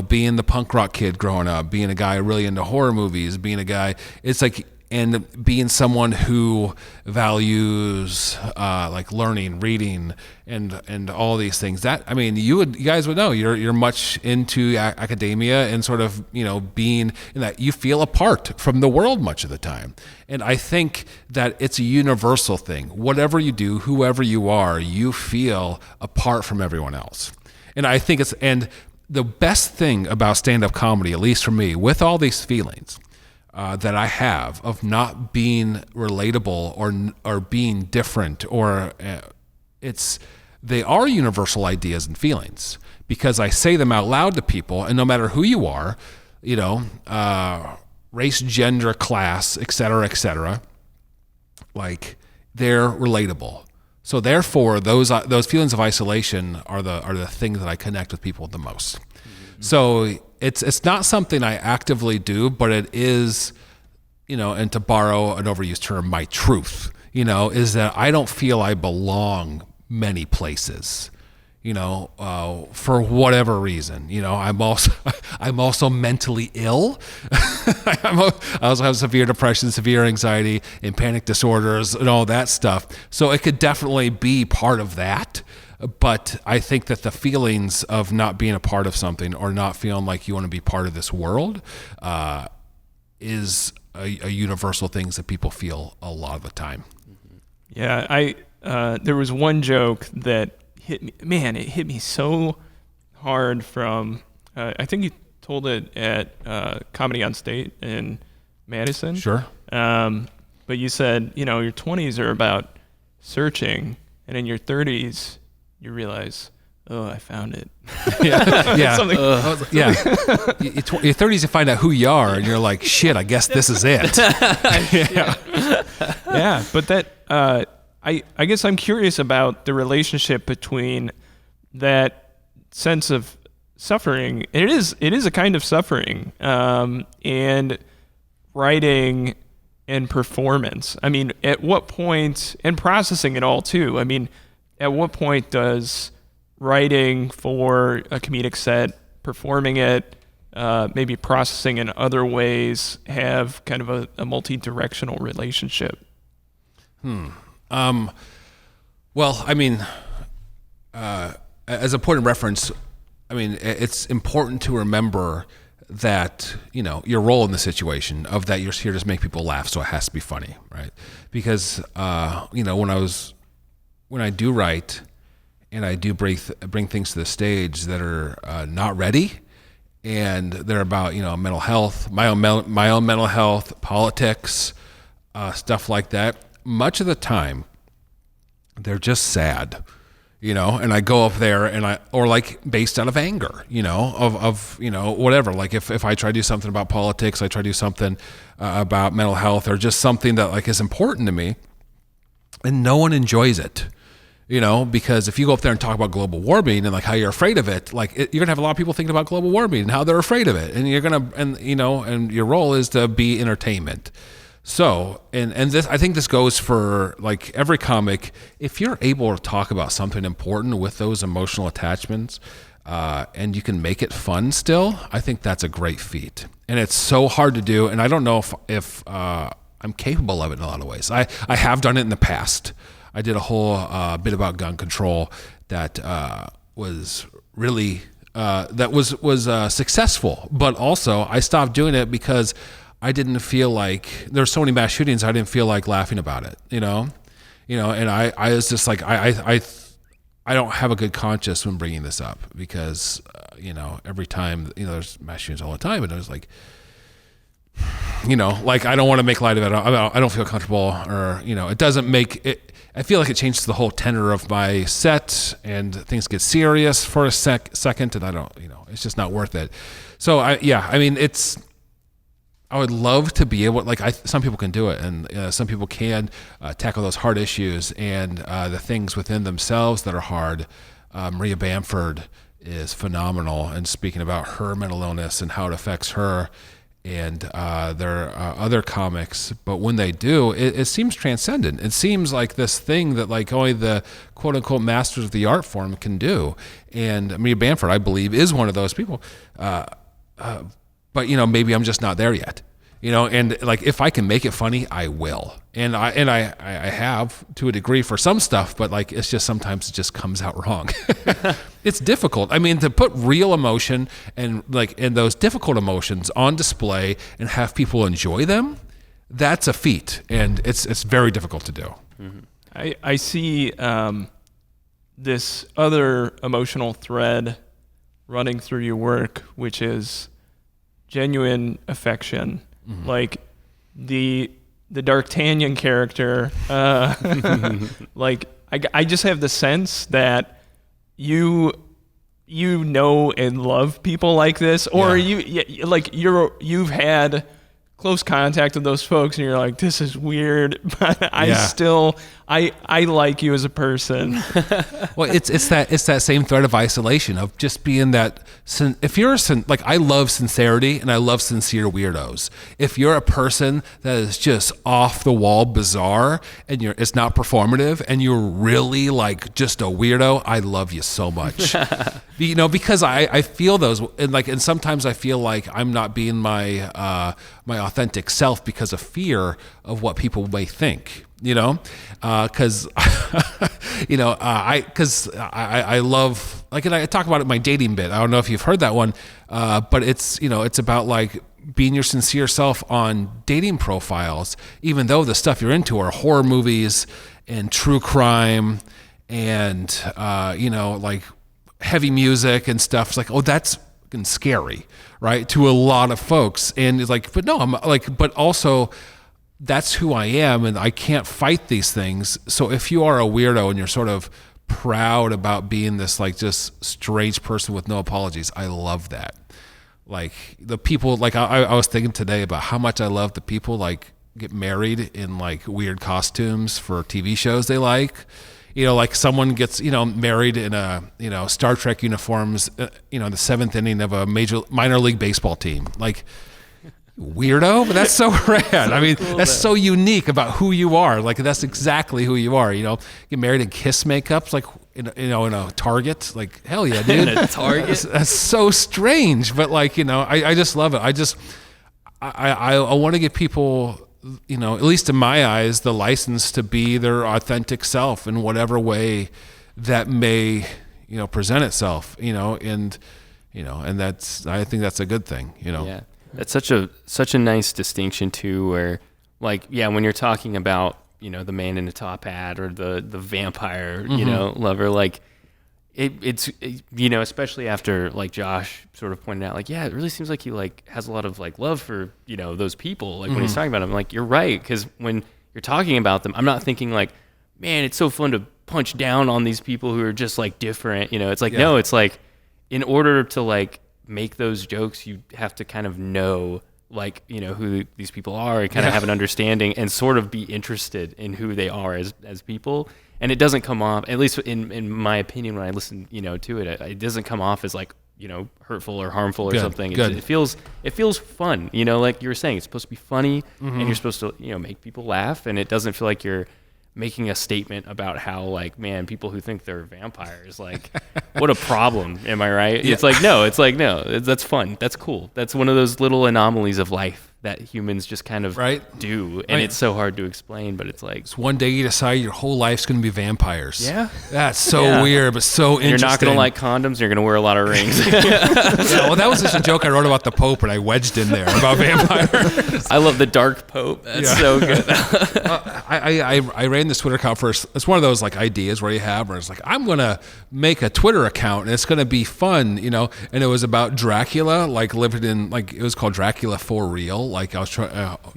Being the punk rock kid growing up, being a guy really into horror movies, being a guy, it's like, and being someone who values like learning, reading, and all these things. That, I mean, you guys would know. You're much into academia and sort of being in that you feel apart from the world much of the time. And I think that it's a universal thing. Whatever you do, whoever you are, you feel apart from everyone else. And I think and the best thing about stand-up comedy, at least for me, with all these feelings that I have of not being relatable or being different, or they are universal ideas and feelings because I say them out loud to people, and no matter who you are, race, gender, class, et cetera, like they're relatable. So therefore, those feelings of isolation are the things that I connect with people the most. Mm-hmm. So it's not something I actively do, but it is, and to borrow an overused term, my truth, is that I don't feel I belong many places. for whatever reason. I'm also mentally ill. I also have severe depression, severe anxiety, and panic disorders, and all that stuff. So it could definitely be part of that. But I think that the feelings of not being a part of something or not feeling like you want to be part of this world is a universal thing that people feel a lot of the time. Yeah, there was one joke that hit me. Man, it hit me so hard from, I think you told it at Comedy on State in Madison. Sure. But you said, your 20s are about searching, and in your 30s, you realize, oh, I found it. Yeah. Something. Yeah. Your 30s, you find out who you are, and you're like, shit, I guess this is it. Yeah, but that, I guess I'm curious about the relationship between that sense of suffering. It is a kind of suffering, and writing and performance. I mean, at what point, and processing it all too. I mean, at what point does writing for a comedic set, performing it, maybe processing in other ways, have kind of a multi-directional relationship? Well, I mean, as a point of reference, I mean, it's important to remember that, your role in the situation of that you're here to make people laugh, so it has to be funny, right? Because, when I do write and I do bring things to the stage that are not ready, and they're about, mental health, my own mental health, politics, stuff like that, much of the time, they're just sad, and I go up there or like based out of anger, of whatever. Like if I try to do something about politics, I try to do something about mental health, or just something that like is important to me, and no one enjoys it, because if you go up there and talk about global warming and like how you're afraid of it, you're gonna have a lot of people thinking about global warming and how they're afraid of it, and and your role is to be entertainment. So, and this, I think this goes for like every comic. If you're able to talk about something important with those emotional attachments, and you can make it fun still, I think that's a great feat. And it's so hard to do. And I don't know if I'm capable of it in a lot of ways. I have done it in the past. I did a whole bit about gun control that was really that was successful, but also I stopped doing it because I didn't feel like there's so many mass shootings. I didn't feel like laughing about it, and I was just like, I don't have a good conscience when bringing this up because, every time, there's mass shootings all the time. And I was like, like, I don't want to make light of it. I don't feel comfortable, or, it doesn't make it. I feel like it changes the whole tenor of my set, and things get serious for a second, and I don't, it's just not worth it. So I would love to be able, some people can do it, and some people can tackle those hard issues and the things within themselves that are hard. Maria Bamford is phenomenal, and speaking about her mental illness and how it affects her, and there are other comics, but when they do, it seems transcendent. It seems like this thing that like only the quote unquote masters of the art form can do. And Maria Bamford, I believe, is one of those people. But maybe I'm just not there yet. And like if I can make it funny, I will. And I have to a degree for some stuff, but like it's just sometimes it just comes out wrong. It's difficult. I mean, to put real emotion and those difficult emotions on display and have people enjoy them, that's a feat, and it's very difficult to do. Mm-hmm. I see this other emotional thread running through your work, which is genuine affection. Mm-hmm. Like the D'Artagnan character, like I just have the sense that you know and love people like this, or you've had close contact with those folks, and you're like, this is weird, but I I like you as a person. Well, it's that same threat of isolation of just being that. If you're like, I love sincerity and I love sincere weirdos. If you're a person that is just off the wall bizarre and it's not performative and you're really like just a weirdo, I love you so much. Because I feel those, and sometimes I feel like I'm not being my authentic self because of fear of what people may think. Because I love, like, and I talk about it in my dating bit. I don't know if you've heard that one, but it's about like being your sincere self on dating profiles, even though the stuff you're into are horror movies and true crime and like heavy music and stuff. It's like, oh, that's fucking scary, right, to a lot of folks. And it's like, but no, I'm like, but also, that's who I am, and I can't fight these things. So if you are a weirdo and you're sort of proud about being this like just strange person with no apologies, I love that. Like the people, like I was thinking today about how much I love the people like get married in like weird costumes for TV shows they like. Like someone gets, married in a, Star Trek uniforms, in the seventh inning of a minor league baseball team. Like, weirdo, but that's so rad. I mean, that's so unique about who you are. Like, that's exactly who you are. Get married in Kiss makeups, like in a Target. Like, hell yeah, dude. In a Target. That's so strange, but like, I just love it. I want to give people, at least in my eyes, the license to be their authentic self in whatever way that may, present itself. And that's, I think that's a good thing. Yeah. That's such a nice distinction too, where like, yeah, when you're talking about, the man in the top hat or the vampire, lover, like it's especially after like Josh sort of pointed out, like, yeah, it really seems like he like has a lot of like love for, those people. Like when he's talking about them, like, you're right. 'Cause when you're talking about them, I'm not thinking like, man, it's so fun to punch down on these people who are just like different, it's like, no, it's like in order to like make those jokes, you have to kind of know like, who these people are and kind of have an understanding and sort of be interested in who they are as people. And it doesn't come off, at least in my opinion, when I listen, to it, it doesn't come off as like, hurtful or harmful or something. It feels fun, like you were saying, it's supposed to be funny and you're supposed to, make people laugh, and it doesn't feel like you're making a statement about how like, man, people who think they're vampires, like what a problem. Am I right? Yeah. It's like, no, that's fun. That's cool. That's one of those little anomalies of life that humans just kind of do. And it's so hard to explain, but it's like, it's one day you decide your whole life's going to be vampires. Yeah. That's so weird, but so interesting. You're not going to like condoms. You're going to wear a lot of rings. Well, that was just a joke I wrote about the Pope and I wedged in there about vampires. I love the dark Pope. That's so good. I ran this Twitter account first. It's one of those like ideas where it's like, I'm going to make a Twitter account and it's going to be fun, and it was about Dracula, like living in, like, it was called Dracula for Real. Like I was trying,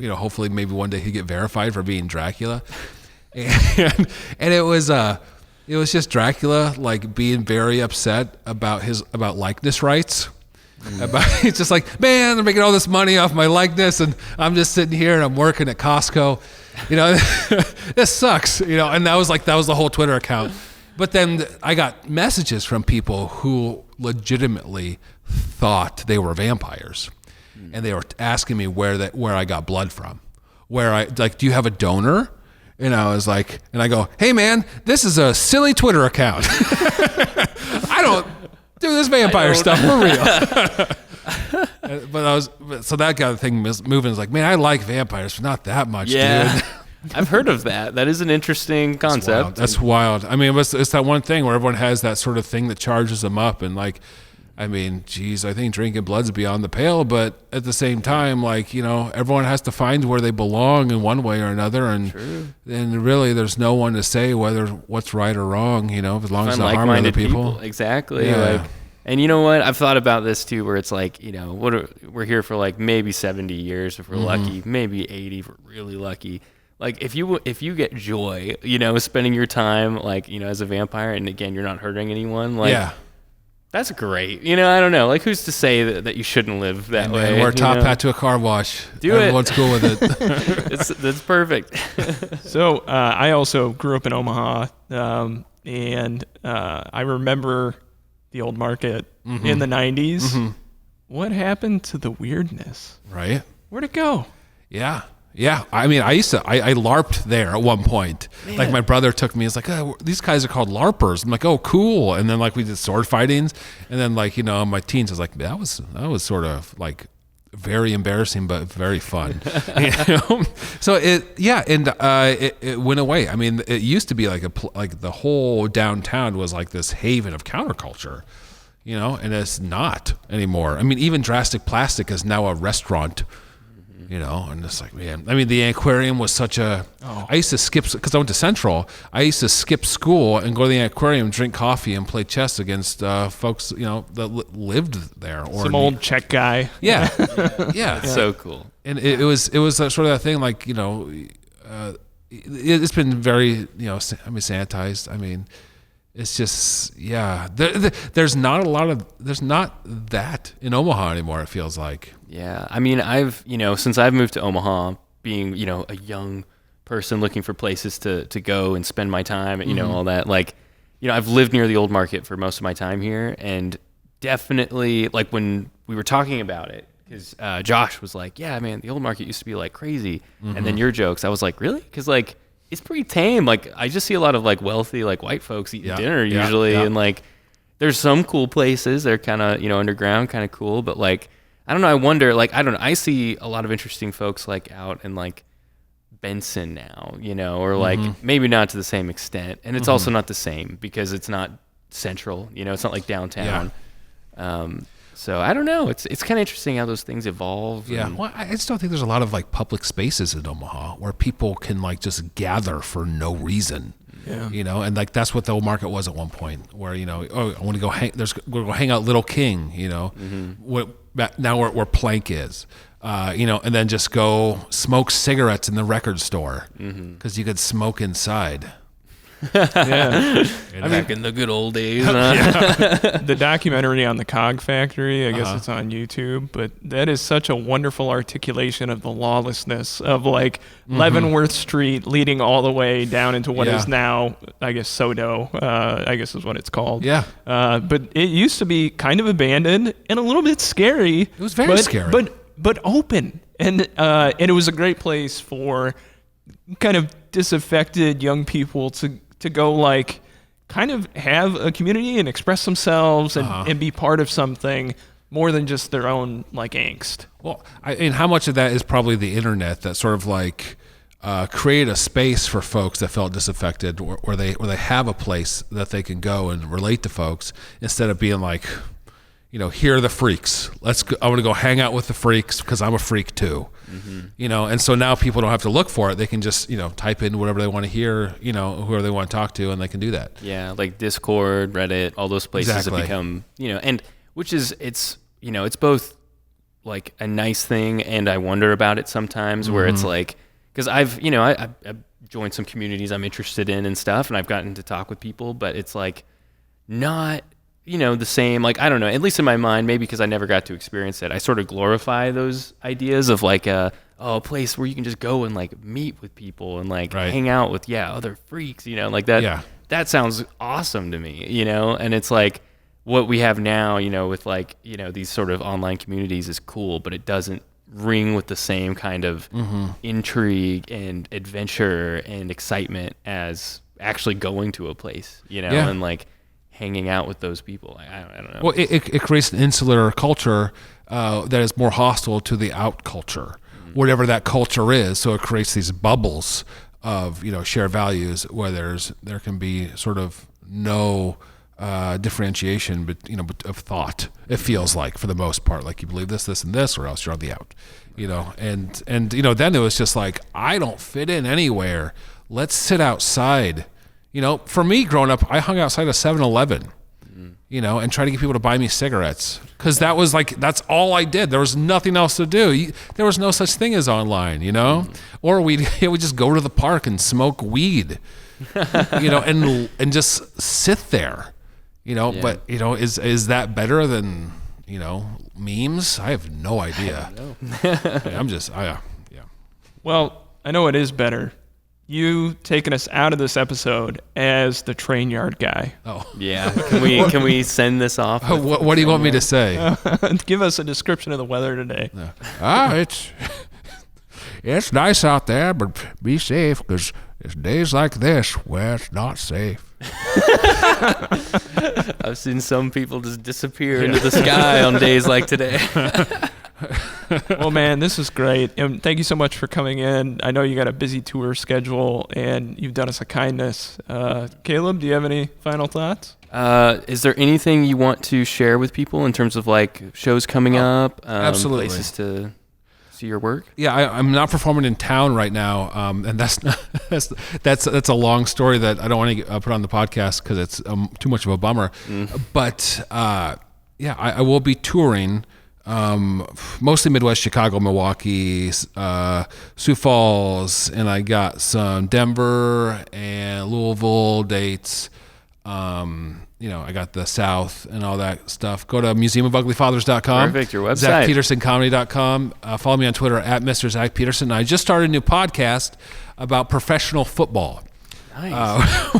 hopefully maybe one day he'd get verified for being Dracula. And it was just Dracula like being very upset about likeness rights. It's just like, man, they're making all this money off my likeness and I'm just sitting here and I'm working at Costco. This sucks, and that was the whole Twitter account. But then I got messages from people who legitimately thought they were vampires. And they were asking me where I got blood from. Do you have a donor? And I was like, and I go, hey man, this is a silly Twitter account. I don't do this vampire stuff for real. So that got the thing moving. It's like, man, I like vampires, but not that much, dude. I've heard of that. That is an interesting concept. That's wild. I mean, it's that one thing where everyone has that sort of thing that charges them up, and like, I mean, geez, I think drinking blood's beyond the pale, but at the same time, like, everyone has to find where they belong in one way or another, and really, there's no one to say what's right or wrong, as long as it's not harming other people. Exactly. Yeah. And you know what? I've thought about this too, where it's like, we're here for like maybe 70 years if we're lucky, maybe 80 if we're really lucky. Like if you get joy, spending your time like, as a vampire, and again, you're not hurting anyone, like. Yeah. That's great. You know, I don't know. Like, who's to say that you shouldn't live that way? And wear a top you know? hat to a car wash. Do it. Everyone's cool with it. That's perfect. So I also grew up in Omaha, and I remember the old market in the 90s. What happened to the weirdness? Right? Where'd it go? Yeah. Yeah. I mean, I LARPed there at one point. Man. Like, my brother took me, he's like, oh, these guys are called LARPers. I'm like, oh, cool. And then, like, we did sword fightings. And then, like, you know, in my teens, I was like, that was sort of, like, very embarrassing, but very fun. You know? So it went away. I mean, it used to be like the whole downtown was like this haven of counterculture, you know, and it's not anymore. I mean, even Drastic Plastic is now a restaurant. You know, and it's like, man, I mean, the aquarium was such a, I used to skip, because I went to Central, I used to skip school and go to the aquarium, drink coffee, and play chess against folks, you know, that lived there. Or Some old Czech guy. Yeah. Yeah. So cool. And it was sort of that thing, like, you know, it's been very, you know, I mean, sanitized. I mean, it's just, yeah. There's not that in Omaha anymore, it feels like. Yeah. I mean, since I've moved to Omaha, being, you know, a young person looking for places to go and spend my time, you know, all that, like, you know, I've lived near the old market for most of my time here. And definitely, like, when we were talking about it, because Josh was like, yeah, man, the old market used to be like crazy. And then your jokes, I was like, really? Because, like, it's pretty tame. Like, I just see a lot of, like, wealthy, like, white folks eating dinner usually. And, like, there's some cool places. They're kind of, you know, underground, kind of cool. But, like, I don't know. I wonder, like, I don't know. I see a lot of interesting folks, like, out in, like, Benson now, you know, or, like, maybe not to the same extent. And it's also not the same because it's not central, you know, it's not like downtown. So I don't know. It's kind of interesting how those things evolve. Yeah. Well, I just don't think there's a lot of, like, public spaces in Omaha where people can, like, just gather for no reason. Yeah. You know, and, like, that's what the old market was at one point, where, you know, oh, I want to go hang out Little King, you know, now where Plank is, you know, and then just go smoke cigarettes in the record store because you could smoke inside. Back in the good old days. The documentary on the Cog Factory, I guess it's on YouTube, but that is such a wonderful articulation of the lawlessness of, like, Leavenworth Street leading all the way down into what is now, I guess, Sodo, I guess is what it's called. Yeah. But it used to be kind of abandoned and a little bit scary. It was very scary. But open. And it was a great place for kind of disaffected young people to go, like, kind of have a community and express themselves and be part of something more than just their own, like, angst. Well, and how much of that is probably the internet that sort of, like, created a space for folks that felt disaffected, where they have a place that they can go and relate to folks instead of being like, you know, here are the freaks. Let's go. I want to go hang out with the freaks because I'm a freak too. You know, and so now people don't have to look for it. They can just, you know, type in whatever they want to hear, you know, whoever they want to talk to, and they can do that. Yeah, like Discord, Reddit, all those places have become, you know, and which is, it's, you know, it's both, like, a nice thing, and I wonder about it sometimes, where it's like, because I've, you know, I've joined some communities I'm interested in and stuff, and I've gotten to talk with people, but it's, like, not, you know, the same, like, I don't know, at least in my mind, maybe because I never got to experience it, I sort of glorify those ideas of, like, a place where you can just go and, like, meet with people and, like, hang out with, other freaks, you know, like that. Yeah. That sounds awesome to me, you know, and it's like what we have now, you know, with, like, you know, these sort of online communities is cool, but it doesn't ring with the same kind of intrigue and adventure and excitement as actually going to a place, you know, and, like, hanging out with those people. I don't know. Well, it creates an insular culture that is more hostile to the out culture, whatever that culture is. So it creates these bubbles of, you know, shared values where there can be sort of no differentiation, but, you know, of thought. It feels like, for the most part, like you believe this, and this, or else you're on the out. You know, and you know, then it was just like, I don't fit in anywhere. Let's sit outside. You know, for me growing up, I hung outside a 7-Eleven, you know, and tried to get people to buy me cigarettes, because that was, like, that's all I did. There was nothing else to do. There was no such thing as online, you know, or we'd just go to the park and smoke weed, you know, and just sit there, Yeah. But is that better than memes? I have no idea. Yeah. Well, I know it is better. You taking us out of this episode as the train yard guy. Oh. Yeah. Can we send this off? What do you want me to say? Give us a description of the weather today. It's nice out there, but be safe because it's days like this where it's not safe. I've seen some people just disappear into the sky on days like today. Well, man, this is great. And thank you so much for coming in. I know you got a busy tour schedule, and you've done us a kindness. Caleb, do you have any final thoughts? Is there anything you want to share with people in terms of like shows coming up? Absolutely. Places to see your work? Yeah, I'm not performing in town right now, and that's a long story that I don't want to put on the podcast because it's too much of a bummer. But I will be touring. Mostly Midwest, Chicago, Milwaukee, Sioux Falls, and I got some Denver and Louisville dates. I got the South and all that stuff. Go to museumofuglyfathers.com. Perfect, your website. ZachPetersonComedy.com. Follow me on Twitter at Mr. Zach Peterson. I just started a new podcast about professional football. Nice.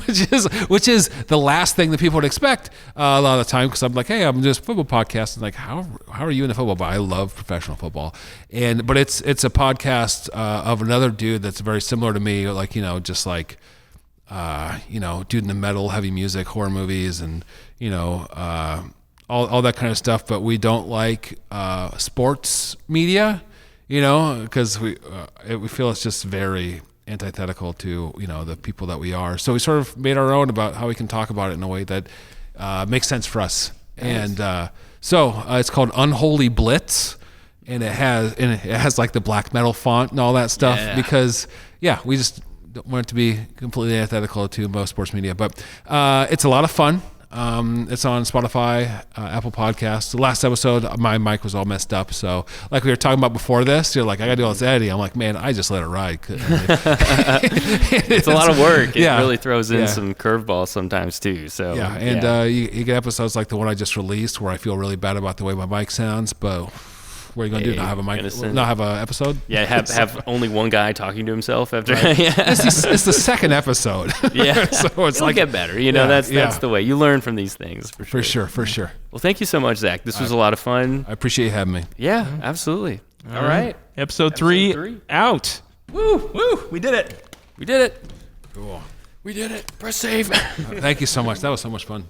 Which is the last thing that people would expect a lot of the time because I'm like, hey, I'm just a football podcast. And like, how are you into football? But I love professional football. But it's a podcast of another dude that's very similar to me, like, just like, dude in the metal, heavy music, horror movies, and, all that kind of stuff. But we don't like sports media, because we feel it's just very antithetical to the people that we are. So we sort of made our own about how we can talk about it in a way that makes sense for us. Nice. And so it's called Unholy Blitz, and it has like the black metal font and all that stuff because we just don't want it to be completely antithetical to most sports media. But it's a lot of fun. It's on Spotify, Apple Podcasts. The last episode, my mic was all messed up. So, like we were talking about before this, you're like, I got to do all this editing. I'm like, man, I just let it ride. It's a lot of work. It really throws in some curveballs sometimes too. So you get episodes like the one I just released where I feel really bad about the way my mic sounds, but what are you going to do? Not have a mic? Not have an episode? Yeah, have only one guy talking to himself after. Right. It's the second episode. Yeah, so it's It'll get better. That's the way you learn from these things. For sure. For sure. Well, thank you so much, Zach. This was a lot of fun. I appreciate you having me. Yeah, absolutely. All right. Episode 3 out. Woo! We did it. We did it. Cool. We did it. Press save. Thank you so much. That was so much fun.